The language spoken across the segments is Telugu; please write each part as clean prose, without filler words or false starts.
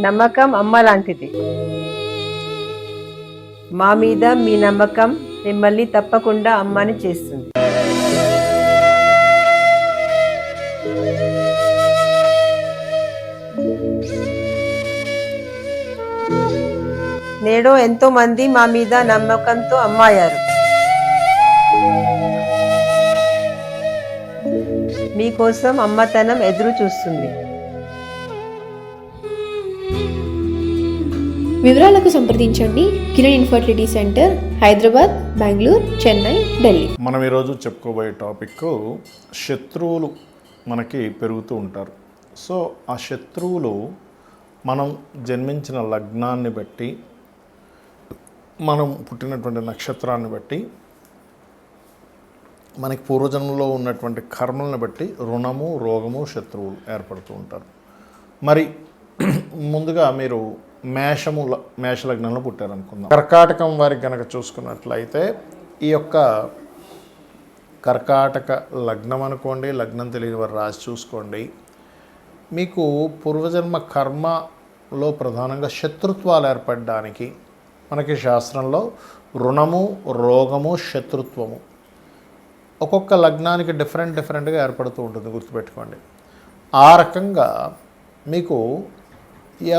నమ్మకం అమ్మ లాంటిది. మా మీద మీ నమ్మకం మిమ్మల్ని తప్పకుండా అమ్మని చేస్తుంది. నేడు ఎంతో మంది మా మీద నమ్మకంతో అమ్మాయారు. మీకోసం అమ్మతనం ఎదురు చూస్తుంది. వివరాలకు సంప్రదించండి. Kiran infertility centre, Hyderabad, Bengaluru, Chennai, Delhi. మనం ఈరోజు చెప్పుకోబోయే టాపిక్ శత్రువులు మనకి పెరుగుతూ ఉంటారు. సో ఆ శత్రువులు మనం జన్మించిన లగ్నాన్ని బట్టి, మనం పుట్టినటువంటి నక్షత్రాన్ని బట్టి, మనకి పూర్వజన్మలో ఉన్నటువంటి కర్మలను బట్టి రుణము, రోగము, శత్రువులు ఏర్పడుతూ ఉంటారు. మరి ముందుగా మీరు మేష లగ్నంలో పుట్టారనుకుందాం. కర్కాటకం వారికి కనుక చూసుకున్నట్లయితే ఈ యొక్క కర్కాటక లగ్నం అనుకోండి, లగ్నం తెలియని వారు రాసి చూసుకోండి. మీకు పూర్వజన్మ కర్మలో ప్రధానంగా శత్రుత్వాలు ఏర్పడడానికి మనకి శాస్త్రంలో రుణము, రోగము, శత్రుత్వము ఒక్కొక్క లగ్నానికి డిఫరెంట్గా ఏర్పడుతూ ఉంటుంది, గుర్తుపెట్టుకోండి. ఆ రకంగా మీకు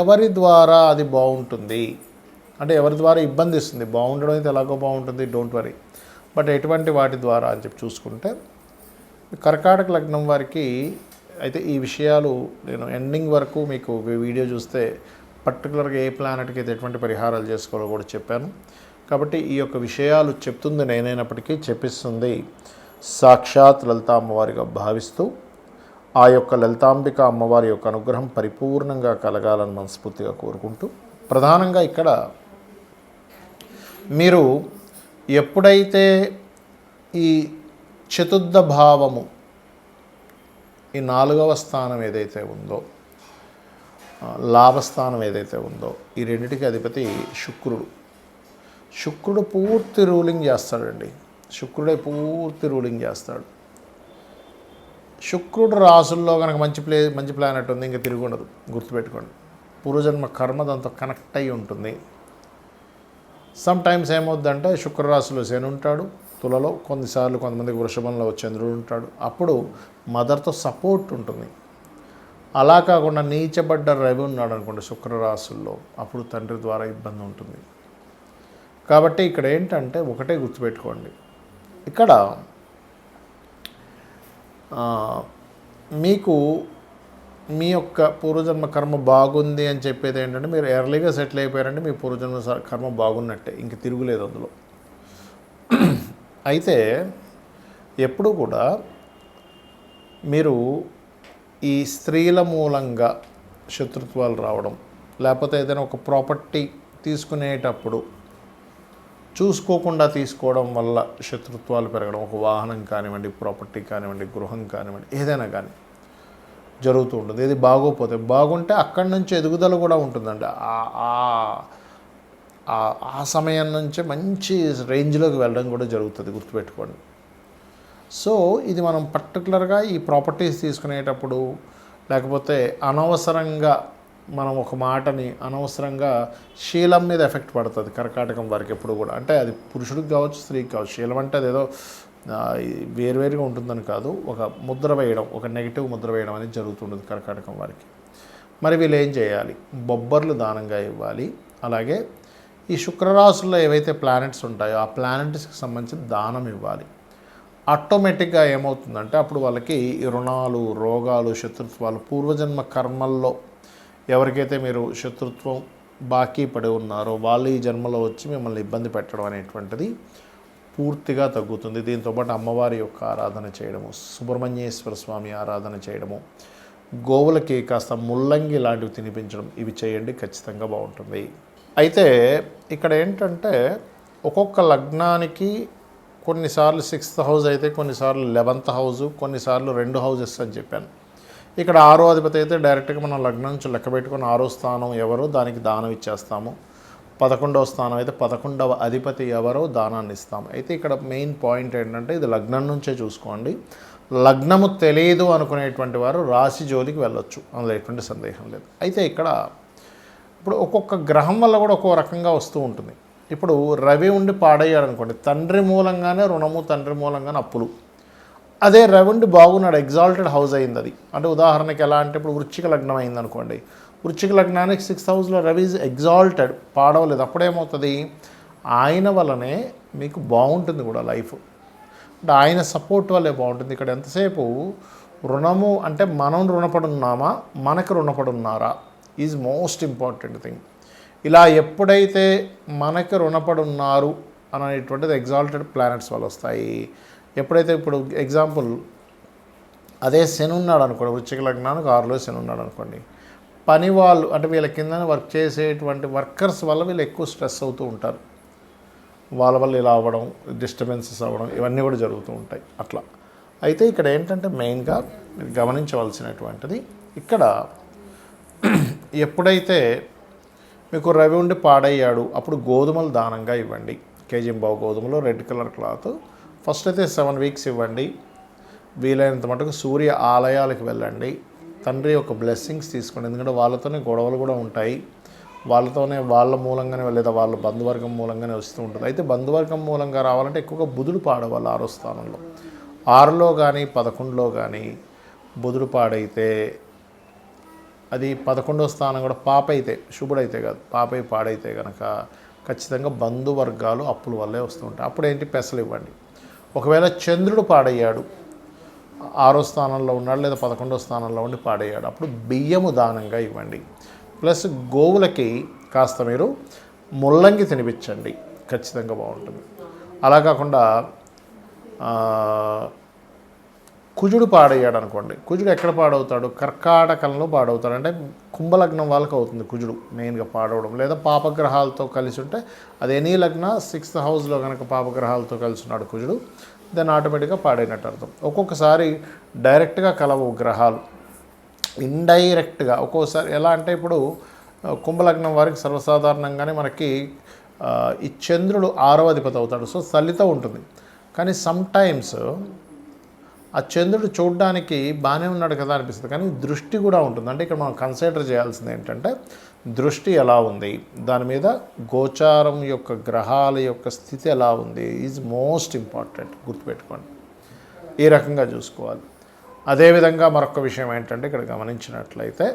ఎవరి ద్వారా అది బాగుంటుంది అంటే ఎవరి ద్వారా ఇబ్బంది ఇస్తుంది, బాగుండడం అయితే ఎలాగో బాగుంటుంది, డోంట్ వరీ, బట్ ఎటువంటి వాటి ద్వారా అని చెప్పి చూసుకుంటే కర్కాటక లగ్నం వారికి అయితే ఈ విషయాలు నేను ఎండింగ్ వరకు మీకు వీడియో చూస్తే పర్టికులర్గా ఏ ప్లానెట్కి అయితే ఎటువంటి పరిహారాలు చేసుకోవాలో కూడా చెప్పాను. కాబట్టి ఈ యొక్క విషయాలు చెప్తుంది నేనైనప్పటికీ చెప్పిస్తుంది సాక్షాత్ లలిత అమ్మవారిగా భావిస్తూ ఆ యొక్క లలితాంబిక అమ్మవారి యొక్క అనుగ్రహం పరిపూర్ణంగా కలగాలని మనస్ఫూర్తిగా కోరుకుంటూ, ప్రధానంగా ఇక్కడ మీరు ఎప్పుడైతే ఈ చతుర్థ భావము, ఈ 4వ స్థానం ఏదైతే ఉందో, లాభస్థానం ఏదైతే ఉందో, ఈ రెండిటికి అధిపతి శుక్రుడు పూర్తి రూలింగ్ చేస్తాడండి. శుక్రుడే పూర్తి రూలింగ్ చేస్తాడు. శుక్రుడు రాసుల్లో కనుక మంచి ప్లానెట్ ఉంది, ఇంకా తిరిగి ఉండదు, గుర్తుపెట్టుకోండి. పూర్వజన్మ కర్మ దాంతో కనెక్ట్ అయ్యి ఉంటుంది. సమ్ టైమ్స్ ఏమవుద్దంటే శుక్రరాశిలో శని ఉంటాడు, తులలో, కొన్నిసార్లు కొంతమందికి వృషభంలో చంద్రుడు ఉంటాడు, అప్పుడు మదర్తో సపోర్ట్ ఉంటుంది. అలా కాకుండా నీచబడ్డ రవి ఉన్నాడు అనుకోండి శుక్రరాశుల్లో, అప్పుడు తండ్రి ద్వారా ఇబ్బంది ఉంటుంది. కాబట్టి ఇక్కడ ఏంటంటే ఒకటే గుర్తుపెట్టుకోండి, ఇక్కడ మీకు మీ యొక్క పూర్వజన్మ కర్మ బాగుంది అని చెప్పేది ఏంటంటే మీరు ఎర్లీగా సెటిల్ అయిపోయారంటే మీ పూర్వజన్మ కర్మ బాగున్నట్టే, ఇంక తిరుగులేదు అందులో. అయితే ఎప్పుడు కూడా మీరు ఈ స్త్రీల మూలంగా శత్రుత్వాలు రావడం, లేకపోతే ఏదైనా ఒక ప్రాపర్టీ తీసుకునేటప్పుడు చూసుకోకుండా తీసుకోవడం వల్ల శత్రుత్వాలు పెరగడం, ఒక వాహనం కానివ్వండి, ప్రాపర్టీ కానివ్వండి, గృహం కానివ్వండి, ఏదైనా కానీ జరుగుతూ ఉంటుంది. ఇది బాగోపోతే, బాగుంటే అక్కడి నుంచి ఎదుగుదల కూడా ఉంటుందండి. ఆ సమయం నుంచే మంచి రేంజ్లోకి వెళ్ళడం కూడా జరుగుతుంది, గుర్తుపెట్టుకోండి. సో ఇది మనం పర్టికులర్గా ఈ ప్రాపర్టీస్ తీసుకునేటప్పుడు, లేకపోతే అనవసరంగా మనం ఒక మాటని అనవసరంగా శీలం మీద ఎఫెక్ట్ పడుతుంది కర్కాటకం వారికి ఎప్పుడు కూడా. అంటే అది పురుషుడికి కావచ్చు, స్త్రీకి కావచ్చు. శీలం అంటే అదేదో వేరువేరుగా ఉంటుందని కాదు, ఒక ముద్ర వేయడం, ఒక నెగిటివ్ ముద్ర వేయడం అనేది జరుగుతుంటుంది కర్కాటకం వారికి. మరి వీళ్ళు ఏం చేయాలి? బొబ్బర్లు దానంగా ఇవ్వాలి. అలాగే ఈ శుక్రరాశుల్లో ఏవైతే ప్లానెట్స్ ఉంటాయో ఆ ప్లానెట్స్కి సంబంధించిన దానం ఇవ్వాలి. ఆటోమేటిక్గా ఏమవుతుందంటే అప్పుడు వాళ్ళకి ఈ రుణాలు, రోగాలు, శత్రుత్వాలు, పూర్వజన్మ కర్మల్లో ఎవరికైతే మీరు శత్రుత్వం బాకీ పడి ఉన్నారో వాళ్ళు ఈ జన్మలో వచ్చి మిమ్మల్ని ఇబ్బంది పెట్టడం అనేటువంటిది పూర్తిగా తగ్గుతుంది. దీంతోపాటు అమ్మవారి యొక్క ఆరాధన చేయడము, సుబ్రహ్మణ్యేశ్వర స్వామి ఆరాధన చేయడము, గోవులకి కాస్త ముల్లంగి లాంటివి తినిపించడం, ఇవి చేయండి, ఖచ్చితంగా బాగుంటుంది. అయితే ఇక్కడ ఏంటంటే ఒక్కొక్క లగ్నానికి కొన్నిసార్లు 6th హౌస్ అయితే, కొన్నిసార్లు 11th హౌస్, కొన్నిసార్లు 2 హౌజెస్ అని చెప్పాను. ఇక్కడ 6వ అధిపతి అయితే డైరెక్ట్గా మనం లగ్నం నుంచి లెక్క పెట్టుకొని 6వ స్థానం ఎవరో దానికి దానం ఇచ్చేస్తాము. 11వ స్థానం అయితే 11వ అధిపతి ఎవరో దానాన్ని ఇస్తాము. అయితే ఇక్కడ మెయిన్ పాయింట్ ఏంటంటే ఇది లగ్నం నుంచే చూసుకోండి. లగ్నము తెలియదు అనుకునేటువంటి వారు రాశి జోలికి వెళ్ళొచ్చు, అందులో ఎటువంటి సందేహం లేదు. అయితే ఇక్కడ ఇప్పుడు ఒక్కొక్క గ్రహం వల్ల కూడా ఒక్కో రకంగా వస్తూ ఉంటుంది. ఇప్పుడు రవి ఉండి పాడయ్యాడు అనుకోండి, తండ్రి మూలంగానే రుణము, తండ్రి మూలంగానే అప్పులు. అదే రవి ఉండి బాగున్నాడు, ఎగ్జాల్టెడ్ హౌస్ అయింది అది. అంటే ఉదాహరణకి ఎలా అంటే ఇప్పుడు వృశ్చిక లగ్నం అయింది అనుకోండి, వృశ్చిక లగ్నానికి 6th హౌస్లో రవి ఈజ్ ఎగ్జాల్టెడ్, పాడవలేదు. అప్పుడేమవుతుంది, ఆయన వల్లనే మీకు బాగుంటుంది కూడా లైఫ్, అంటే ఆయన సపోర్ట్ వల్లే బాగుంటుంది. ఇక్కడ ఎంతసేపు రుణము అంటే మనం రుణపడి ఉన్నామా, మనకు రుణపడి ఉన్నారా ఈజ్ మోస్ట్ ఇంపార్టెంట్ థింగ్. ఇలా ఎప్పుడైతే మనకు రుణపడి ఉన్నారు అనేటువంటిది ఎగ్జాల్టెడ్ ప్లానెట్స్ వల్ల వస్తాయి. ఎప్పుడైతే ఇప్పుడు ఎగ్జాంపుల్ అదే శని ఉన్నాడు అనుకోండి, వృశ్చిక లగ్నానికి 6లో శని ఉన్నాడు అనుకోండి, పని వాళ్ళు అంటే వీళ్ళ కింద వర్క్ చేసేటువంటి వర్కర్స్ వల్ల వీళ్ళు ఎక్కువ స్ట్రెస్ అవుతూ ఉంటారు, వాళ్ళ వల్ల ఇలా అవ్వడం, డిస్టర్బెన్సెస్ అవ్వడం, ఇవన్నీ కూడా జరుగుతూ ఉంటాయి అట్లా. అయితే ఇక్కడ ఏంటంటే మెయిన్గా గమనించవలసినటువంటిది, ఇక్కడ ఎప్పుడైతే మీకు రవి ఉండి పాడయ్యాడు అప్పుడు గోధుమలు దానంగా ఇవ్వండి. కేజీంబావు గోధుమలు, రెడ్ కలర్ క్లాత్. ఫస్ట్ అయితే 7 వీక్స్ ఇవ్వండి. వీలైనంత మటుకు సూర్య ఆలయాలకు వెళ్ళండి, తండ్రి యొక్క బ్లెస్సింగ్స్ తీసుకోండి. ఎందుకంటే వాళ్ళతోనే గొడవలు కూడా ఉంటాయి, వాళ్ళతోనే వాళ్ళ మూలంగానే లేదా వాళ్ళ బంధువర్గం మూలంగానే వస్తూ ఉంటుంది. అయితే బంధువర్గం మూలంగా రావాలంటే ఎక్కువగా బుధుడు పాడవాలి 6వ స్థానంలో. 6లో కానీ 11లో కానీ బుధుడు పాడైతే అది 11వ స్థానం కూడా పాప అయితే, శుభుడైతే కాదు, పాపై పాడైతే కనుక ఖచ్చితంగా బంధువర్గాలు అప్పుల వల్లే వస్తూ ఉంటాయి. అప్పుడు ఏంటి, పెసలు ఇవ్వండి. ఒకవేళ చంద్రుడు పాడయ్యాడు, 6వ స్థానంలో ఉన్నాడు లేదా 11వ స్థానంలో ఉండి పాడయ్యాడు, అప్పుడు బియ్యము దానంగా ఇవ్వండి. ప్లస్ గోవులకి కాస్త మీరు ముల్లంగి తినిపించండి, ఖచ్చితంగా బాగుంటుంది. అలా కాకుండా కుజుడు పాడయ్యాడు అనుకోండి, కుజుడు ఎక్కడ పాడవుతాడు, కర్కాటకంలో పాడవుతాడు. అంటే కుంభలగ్నం వాళ్ళకి అవుతుంది కుజుడు మెయిన్గా పాడవడం, లేదా పాపగ్రహాలతో కలిసి ఉంటే అది ఎనీ లగ్న 6th హౌస్లో కనుక పాపగ్రహాలతో కలిసి ఉన్నాడు కుజుడు, దాన్ని ఆటోమేటిక్గా పాడైనట్టు అర్థం. ఒక్కొక్కసారి డైరెక్ట్గా కలవు గ్రహాలు, ఇండైరెక్ట్గా ఒక్కోసారి. ఎలా అంటే ఇప్పుడు కుంభలగ్నం వారికి సర్వసాధారణంగానే మనకి ఈ చంద్రుడు 6వ అధిపతి అవుతాడు, సో తల్లితో ఉంటుంది. కానీ సమ్టైమ్స్ ఆ చంద్రుడు చూడడానికి బాగానే ఉన్నాడు కదా అనిపిస్తుంది, కానీ దృష్టి కూడా ఉంటుంది. అంటే ఇక్కడ మనం కన్సిడర్ చేయాల్సింది ఏంటంటే దృష్టి ఎలా ఉంది, దాని మీద గోచారం యొక్క గ్రహాల యొక్క స్థితి ఎలా ఉంది ఈజ్ మోస్ట్ ఇంపార్టెంట్, గుర్తుపెట్టుకోండి. ఈ రకంగా చూసుకోవాలి. అదేవిధంగా మరొక విషయం ఏంటంటే ఇక్కడ గమనించినట్లయితే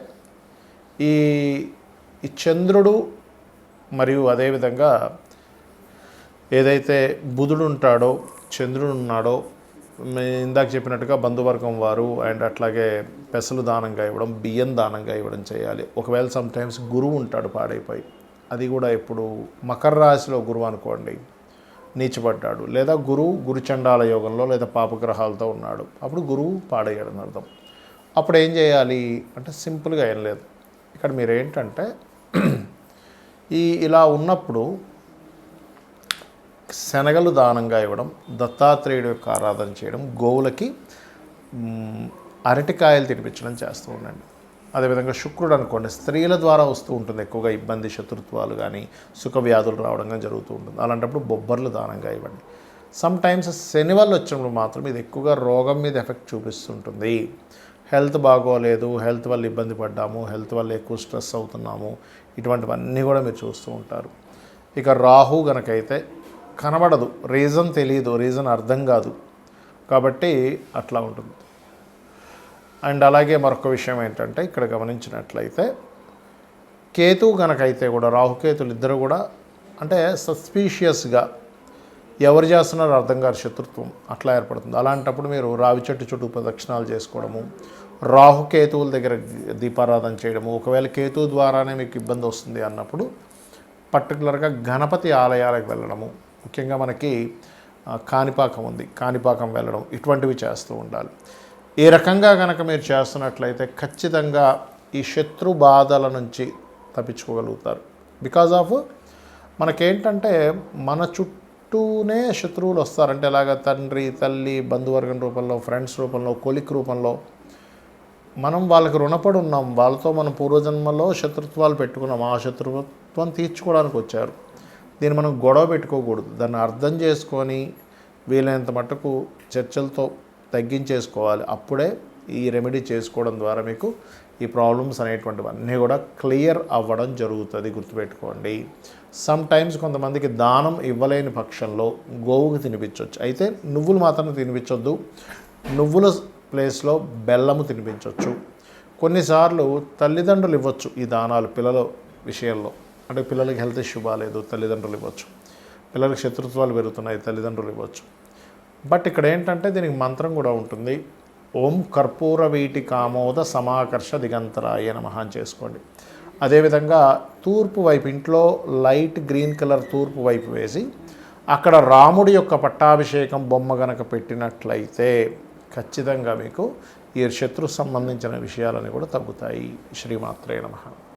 ఈ చంద్రుడు మరియు అదేవిధంగా ఏదైతే బుధుడు ఉంటాడో, చంద్రుడు ఉన్నాడో, ఇందాక చెప్పినట్టుగా బంధువర్గం వారు అండ్ అట్లాగే పెసలు దానంగా ఇవ్వడం, బియ్యం దానంగా ఇవ్వడం చేయాలి. ఒకవేళ సమ్టైమ్స్ గురువు ఉంటాడు పాడైపోయి, అది కూడా ఇప్పుడు మకర రాశిలో గురువు అనుకోండి నీచబడ్డాడు, లేదా గురుచండాల యోగంలో లేదా పాపగ్రహాలతో ఉన్నాడు, అప్పుడు గురువు పాడయ్యాడని అర్థం. అప్పుడు ఏం చేయాలి అంటే సింపుల్గా ఏం లేదు. ఇక్కడ మీరు ఏంటంటే ఇలా ఉన్నప్పుడు శనగలు దానంగా ఇవ్వడం, దత్తాత్రేయుడు యొక్క ఆరాధన చేయడం, గోవులకి అరటికాయలు తినిపించడం చేస్తూ ఉండండి. అదేవిధంగా శుక్రుడు అనుకోండి, స్త్రీల ద్వారా వస్తూ ఉంటుంది ఎక్కువగా ఇబ్బంది, శత్రుత్వాలు కానీ సుఖ వ్యాధులు రావడం కానీ జరుగుతూ ఉంటుంది. అలాంటప్పుడు బొబ్బర్లు దానంగా ఇవ్వండి. సమ్టైమ్స్ శని వల్ల వచ్చినప్పుడు మాత్రం ఇది ఎక్కువగా రోగం మీద ఎఫెక్ట్ చూపిస్తుంటుంది. హెల్త్ బాగోలేదు, హెల్త్ వల్ల ఇబ్బంది పడ్డాము, హెల్త్ వల్ల ఎక్కువ స్ట్రెస్ అవుతున్నాము, ఇటువంటివన్నీ కూడా మీరు చూస్తూ ఉంటారు. ఇక రాహు గనకైతే కనబడదు, రీజన్ తెలియదు, రీజన్ అర్థం కాదు, కాబట్టి అట్లా ఉంటుంది. అండ్ అలాగే మరొక విషయం ఏంటంటే ఇక్కడ గమనించినట్లయితే కేతు గనకైతే కూడా, రాహుకేతులు ఇద్దరు కూడా అంటే సస్పీషియస్గా ఎవరు చేస్తున్నారో అర్థం కాదు, శత్రుత్వం అట్లా ఏర్పడుతుంది. అలాంటప్పుడు మీరు రావి చెట్టు చుట్టూ ప్రదక్షిణాలు చేసుకోవడము, రాహుకేతువుల దగ్గర దీపారాధన చేయడము. ఒకవేళ కేతువు ద్వారానే మీకు ఇబ్బంది వస్తుంది అన్నప్పుడు పర్టికులర్గా గణపతి ఆలయాలకు వెళ్ళడము, ముఖ్యంగా మనకి కాణిపాకం ఉంది, కాణిపాకం వెళ్ళడం, ఇటువంటివి చేస్తూ ఉండాలి. ఈ రకంగా కనుక మీరు చేస్తున్నట్లయితే ఖచ్చితంగా ఈ శత్రు బాధల నుంచి తప్పించుకోగలుగుతారు. బికాజ్ ఆఫ్ మనకేంటంటే మన చుట్టూనే శత్రువులు వస్తారంటే ఎలాగ తండ్రి, తల్లి, బంధువర్గం రూపంలో, ఫ్రెండ్స్ రూపంలో, కొలిక్ రూపంలో మనం వాళ్ళకి రుణపడి ఉన్నాం, వాళ్ళతో మనం పూర్వజన్మలో శత్రుత్వాలు పెట్టుకున్నాం, ఆ శత్రుత్వం తీర్చుకోవడానికి వచ్చారు. దీన్ని మనం గొడవ పెట్టుకోకూడదు, దాన్ని అర్థం చేసుకొని వీలైనంత మట్టుకు చర్చలతో తగ్గించేసుకోవాలి. అప్పుడే ఈ రెమెడీ చేసుకోవడం ద్వారా మీకు ఈ ప్రాబ్లమ్స్ అనేటువంటివన్నీ కూడా క్లియర్ అవ్వడం జరుగుతుంది, గుర్తుపెట్టుకోండి. సమ్ టైమ్స్ కొంతమందికి దానం ఇవ్వలేని పక్షంలో గోవుకి తినిపించవచ్చు. అయితే నువ్వులు మాత్రం తినిపించొద్దు. నువ్వుల ప్లేస్లో బెల్లము తినిపించవచ్చు. కొన్నిసార్లు తల్లిదండ్రులు ఇవ్వచ్చు ఈ దానాలు పిల్లల విషయంలో. అంటే పిల్లలకి హెల్త్ ఇష్యూ బాగాలేదు, తల్లిదండ్రులు ఇవ్వచ్చు. పిల్లలకి శత్రుత్వాలు పెరుగుతున్నాయి, తల్లిదండ్రులు ఇవ్వచ్చు. బట్ ఇక్కడ ఏంటంటే దీనికి మంత్రం కూడా ఉంటుంది. ఓం కర్పూర వీటి కామోద సమాకర్ష దిగంతరాయ నమః అని చేసుకోండి. అదేవిధంగా తూర్పు వైపు, ఇంట్లో లైట్ గ్రీన్ కలర్ తూర్పు వైపు వేసి అక్కడ రాముడి యొక్క పట్టాభిషేకం బొమ్మ గనక పెట్టినట్లయితే ఖచ్చితంగా మీకు ఈ శత్రు సంబంధించిన విషయాలని కూడా తగ్గుతాయి. శ్రీమాత్రే నమః.